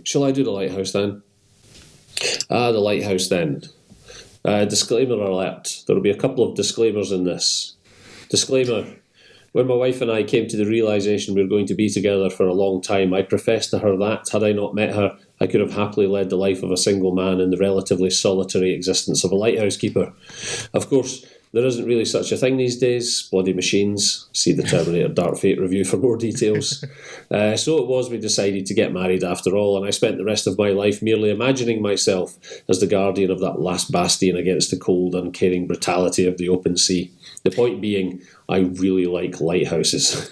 Shall I do The Lighthouse then? The Lighthouse then. Disclaimer alert. There will be a couple of disclaimers in this. Disclaimer. When my wife and I came to the realisation we were going to be together for a long time, I professed to her that, had I not met her, I could have happily led the life of a single man in the relatively solitary existence of a lighthouse keeper. Of course, there isn't really such a thing these days. Bloody machines. See the Terminator Dark Fate review for more details. So it was we decided to get married after all, and I spent the rest of my life merely imagining myself as the guardian of that last bastion against the cold, uncaring brutality of the open sea. The point being, I really like lighthouses.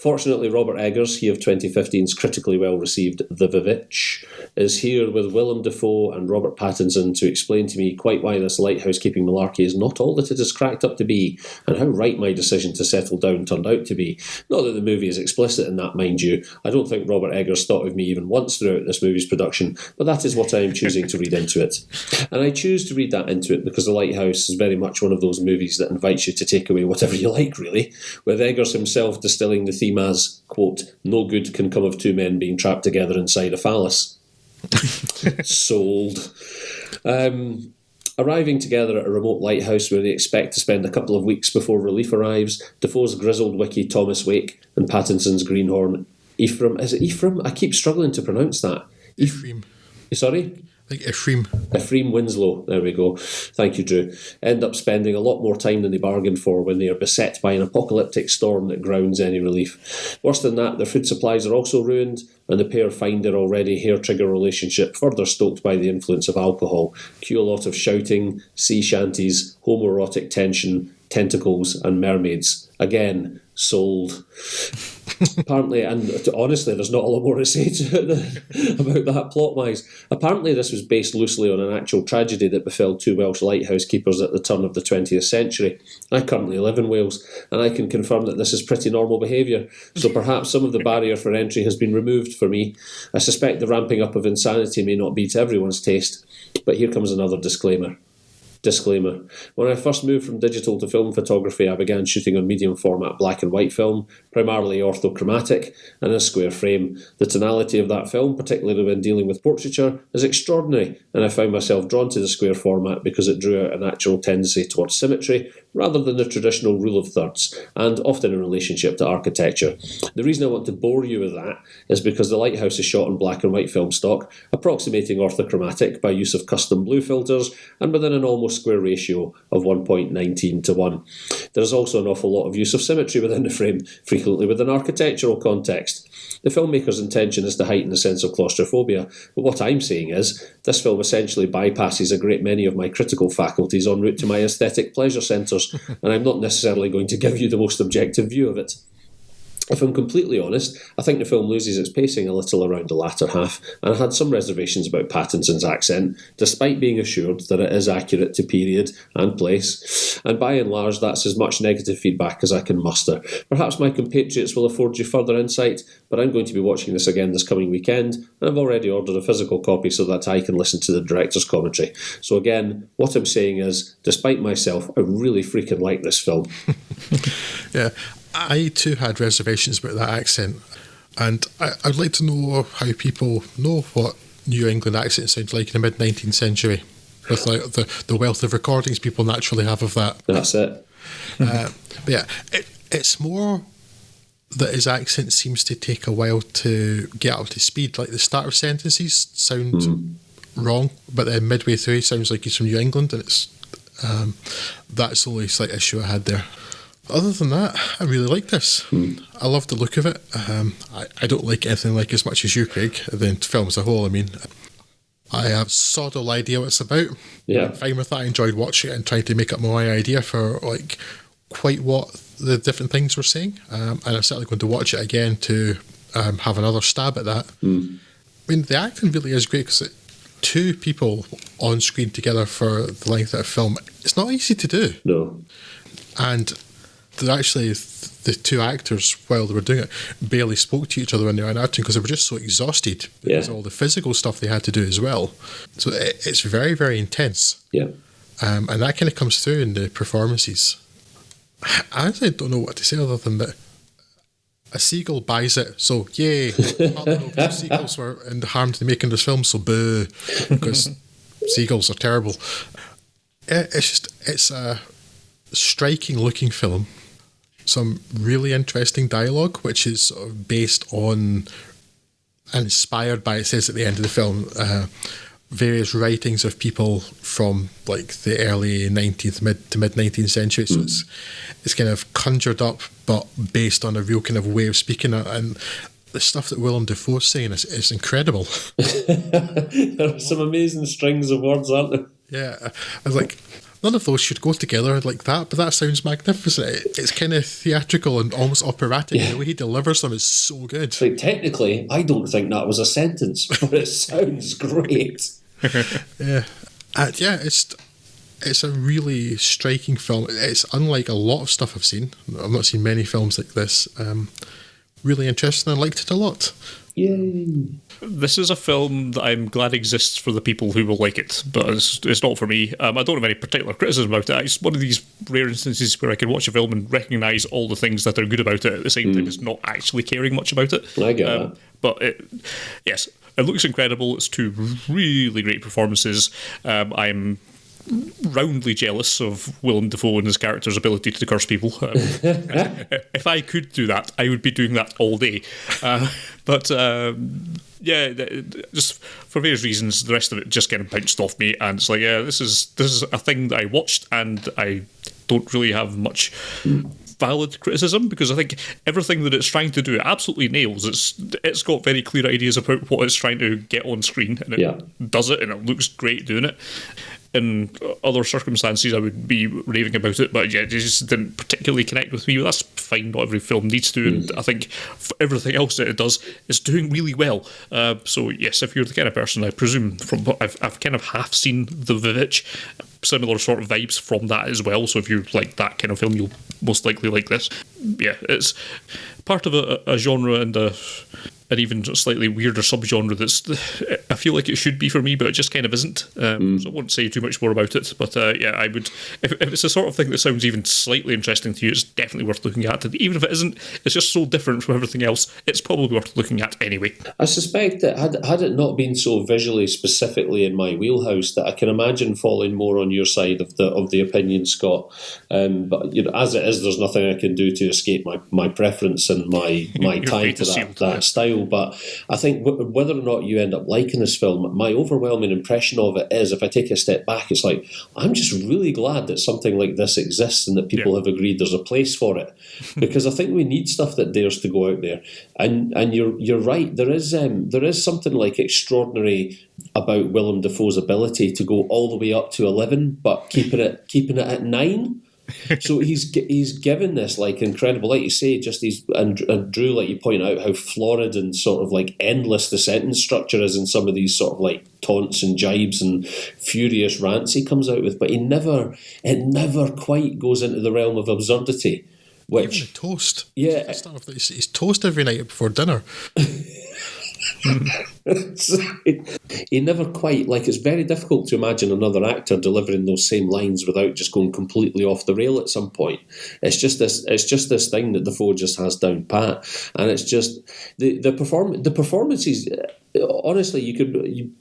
Fortunately, Robert Eggers, he of 2015's critically well-received The Vivitch, is here with Willem Dafoe and Robert Pattinson to explain to me quite why this lighthouse-keeping malarkey is not all that it is cracked up to be, and how right my decision to settle down turned out to be. Not that the movie is explicit in that, mind you. I don't think Robert Eggers thought of me even once throughout this movie's production, but that is what I am choosing to read into it. And I choose to read that into it because The Lighthouse is very much one of those movies that invites you to take away whatever you like, really, with Eggers himself distilling the theme as, quote, no good can come of two men being trapped together inside a phallus. Sold. Arriving together at a remote lighthouse where they expect to spend a couple of weeks before relief arrives, Defoe's grizzled wiki Thomas Wake and Pattinson's greenhorn Ephraim. Is it Ephraim? I keep struggling to pronounce that. Ephraim. Sorry? I think Ephraim. Ephraim Winslow, there we go. Thank you, Drew. End up spending a lot more time than they bargained for when they are beset by an apocalyptic storm that grounds any relief. Worse than that, their food supplies are also ruined, and the pair find their already hair-trigger relationship further stoked by the influence of alcohol. Cue a lot of shouting, sea shanties, homoerotic tension, tentacles, and mermaids. Again, sold. Apparently, and honestly, there's not a lot more to say about that plot-wise. Apparently, this was based loosely on an actual tragedy that befell two Welsh lighthouse keepers at the turn of the 20th century. I currently live in Wales, and I can confirm that this is pretty normal behaviour, so perhaps some of the barrier for entry has been removed for me. I suspect the ramping up of insanity may not be to everyone's taste, but here comes another disclaimer. Disclaimer. When I first moved from digital to film photography, I began shooting on medium format black and white film, primarily orthochromatic, and in a square frame. The tonality of that film, particularly when dealing with portraiture, is extraordinary, and I found myself drawn to the square format because it drew out a natural tendency towards symmetry, rather than the traditional rule of thirds, and often in relationship to architecture. The reason I want to bore you with that is because The Lighthouse is shot in black and white film stock, approximating orthochromatic by use of custom blue filters, and within an almost square ratio of 1.19 to 1. There is also an awful lot of use of symmetry within the frame, frequently with an architectural context. The filmmaker's intention is to heighten a sense of claustrophobia, but what I'm saying is, this film essentially bypasses a great many of my critical faculties en route to my aesthetic pleasure centres, and I'm not necessarily going to give you the most objective view of it. If I'm completely honest, I think the film loses its pacing a little around the latter half, and I had some reservations about Pattinson's accent, despite being assured that it is accurate to period and place, and by and large that's as much negative feedback as I can muster. Perhaps my compatriots will afford you further insight, but I'm going to be watching this again this coming weekend, and I've already ordered a physical copy so that I can listen to the director's commentary. So again, what I'm saying is, despite myself, I really freaking like this film. Yeah. I too had reservations about that accent, and I'd like to know how people know what New England accent sounds like in the mid-19th century, with like the wealth of recordings people naturally have of that. That's it. But yeah, it's more that his accent seems to take a while to get up to speed. Like the start of sentences sound wrong, but then midway through he sounds like he's from New England, and it's that's the only slight issue I had there. Other than that, I really like this. I love the look of it. I don't like anything like as much as you, Craig, the film as a whole. I mean, I have sort of idea what it's about. Yeah. I'm fine with that. I enjoyed watching it and trying to make up my idea for like quite what the different things were saying. And I'm certainly going to watch it again to have another stab at that. I mean, the acting really is great because two people on screen together for the length of a film, it's not easy to do. No. And they're actually, the two actors, while they were doing it, barely spoke to each other when they were acting because they were just so exhausted because of all the physical stuff they had to do as well. So it's very, very intense. Yeah. And that kind of comes through in the performances. I honestly don't know what to say other than that a seagull buys it, so yay. Two seagulls were harmed in making this film, so boo, because seagulls are terrible. It's a striking looking film. Some really interesting dialogue, which is sort of based on and inspired by, it says at the end of the film, various writings of people from like the early 19th, mid 19th century. So it's kind of conjured up, but based on a real kind of way of speaking. And the stuff that Willem Dafoe's saying is incredible. There are some amazing strings of words, aren't there? Yeah, I was like, none of those should go together like that, but that sounds magnificent. It's kind of theatrical and almost operatic. The way he delivers them is so good. Like, technically, I don't think that was a sentence, but it sounds great. Yeah. It's a really striking film. It's unlike a lot of stuff I've seen. I've not seen many films like this. Really interesting. I liked it a lot. Yay. This is a film that I'm glad exists for the people who will like it, but it's not for me. I don't have any particular criticism about it. It's one of these rare instances where I can watch a film and recognise all the things that are good about it at the same time as not actually caring much about it. I get that. But yes, it looks incredible. It's two really great performances. I'm roundly jealous of Willem Dafoe and his character's ability to curse people. If I could do that, I would be doing that all day. Yeah, just for various reasons, the rest of it just kind of bounced off me, and it's like, yeah, this is a thing that I watched, and I don't really have much valid criticism, because I think everything that it's trying to do, it absolutely nails. It's got very clear ideas about what it's trying to get on screen, and it does it, and it looks great doing it. In other circumstances, I would be raving about it, but yeah, it just didn't particularly connect with me. But that's fine, not every film needs to, and I think for everything else that it does, it's doing really well. So yes, if you're the kind of person, I presume, from what I've kind of half seen The Vivitch, similar sort of vibes from that as well. So if you like that kind of film, you'll most likely like this. Yeah, it's part of a genre and an even slightly weirder subgenre that's, I feel like it should be for me, but it just kind of isn't. So I won't say too much more about it. But yeah, I would, if it's the sort of thing that sounds even slightly interesting to you, it's definitely worth looking at. And even if it isn't, it's just so different from everything else, it's probably worth looking at anyway. I suspect that had it not been so visually specifically in my wheelhouse, that I can imagine falling more on your side of the opinion, Scott. But you know, as it is, there's nothing I can do to escape my preference and my tie to that style. But I think whether or not you end up liking this film, my overwhelming impression of it is, if I take a step back, it's like, I'm just really glad that something like this exists and that people have agreed there's a place for it, because I think we need stuff that dares to go out there. And you're right, there is something like extraordinary about Willem Dafoe's ability to go all the way up to 11, but keeping it at 9. So he's given this like incredible, like you say, just and Drew, like you point out, how florid and sort of like endless the sentence structure is in some of these sort of like taunts and jibes and furious rants he comes out with, but it never quite goes into the realm of absurdity. Which, even the toast, he's toast every night before dinner. He never quite, like, it's very difficult to imagine another actor delivering those same lines without just going completely off the rail at some point. It's just this thing that Dafoe just has down pat, and it's just the performances. Honestly,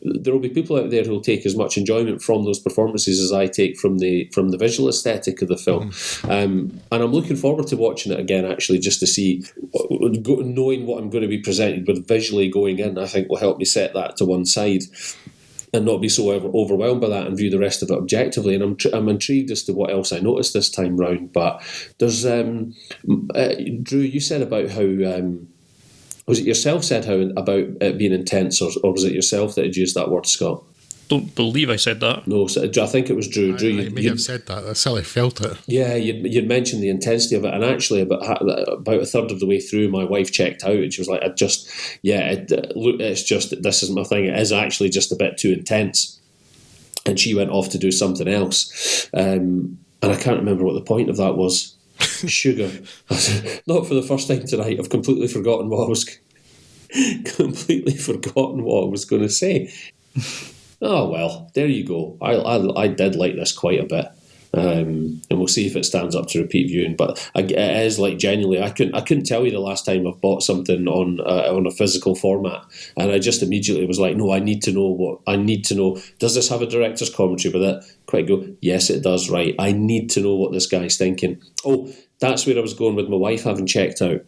there will be people out there who will take as much enjoyment from those performances as I take from the visual aesthetic of the film. And I'm looking forward to watching it again, actually, just to see, knowing what I'm going to be presented with visually going in, I think will help me set that to one side and not be so overwhelmed by that and view the rest of it objectively. And I'm intrigued as to what else I noticed this time round. But there's Drew, you said about how was it yourself said how about it being intense, or was it yourself that had used that word, Scott? Don't believe I said that. No, I think it was Drew. I may have said that. That's how I felt it. Yeah, you'd mentioned the intensity of it, and actually about a third of the way through, my wife checked out, and she was like, it's just, this isn't my thing. It is actually just a bit too intense. And she went off to do something else. And I can't remember what the point of that was. Sugar. Not for the first time tonight. I've completely forgotten what I was going to say. Oh well, there you go. I did like this quite a bit. and we'll see if it stands up to repeat viewing. But it is like genuinely, I couldn't tell you the last time I've bought something on a physical format, and I just immediately was like, no, I need to know. Does this have a director's commentary with it? Quite go, yes, it does. Right, I need to know what this guy's thinking. Oh, that's where I was going with my wife having checked out.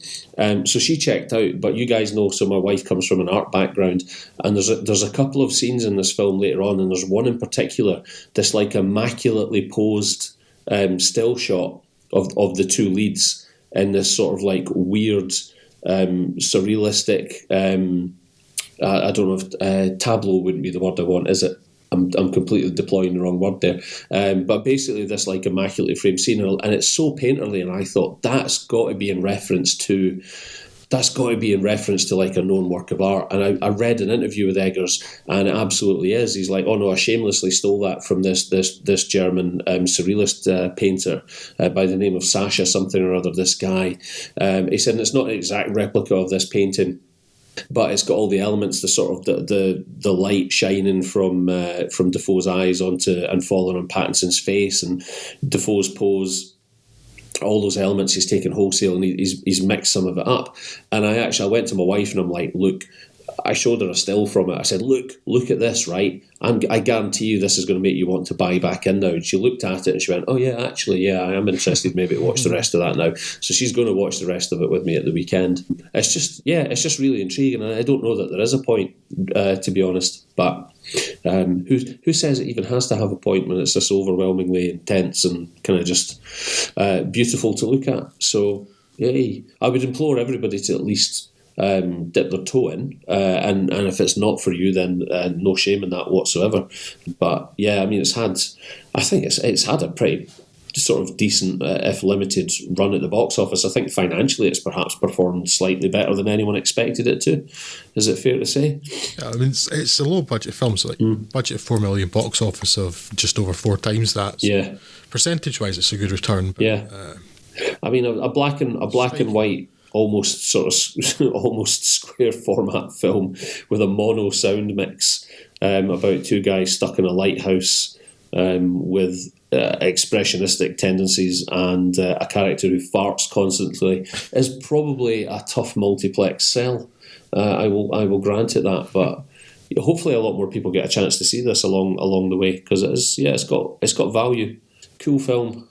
So she checked out, but you guys know, so my wife comes from an art background, and there's a couple of scenes in this film later on, and there's one in particular, this like immaculately posed still shot of the two leads in this sort of like weird surrealistic, I don't know if tableau wouldn't be the word I want, is it? I'm completely deploying the wrong word there. But basically this like immaculately framed scene, and it's so painterly, and I thought that's got to be in reference to like a known work of art. And I read an interview with Eggers, and it absolutely is. He's like, oh no, I shamelessly stole that from this German surrealist painter by the name of Sasha something or other, this guy. He said it's not an exact replica of this painting, but it's got all the elements, the sort of the light shining from Defoe's eyes onto and falling on Pattinson's face, and Defoe's pose, all those elements he's taken wholesale, and he's mixed some of it up. And I went to my wife and I'm like, look, I showed her a still from it. I said, look at this, right? I guarantee you this is going to make you want to buy back in now. And she looked at it and she went, oh yeah, actually, yeah, I am interested maybe to watch the rest of that now. So she's going to watch the rest of it with me at the weekend. It's just really intriguing, and I don't know that there is a point, to be honest. But who says it even has to have a point when it's this overwhelmingly intense and kind of just beautiful to look at? So yeah, I would implore everybody to at least dip their toe in, and if it's not for you, then no shame in that whatsoever. But yeah, I mean, it's had a pretty sort of decent, if limited, run at the box office. I think financially it's perhaps performed slightly better than anyone expected it to. Is it fair to say? Yeah, I mean, it's a low budget film, so budget of $4 million, box office of just over 4 times that. So yeah, percentage wise, it's a good return. But, yeah, I mean, a black and white, almost square format film with a mono sound mix about two guys stuck in a lighthouse with expressionistic tendencies and a character who farts constantly is probably a tough multiplex sell. I will grant it that, but hopefully a lot more people get a chance to see this along the way, because it's got value. Cool film.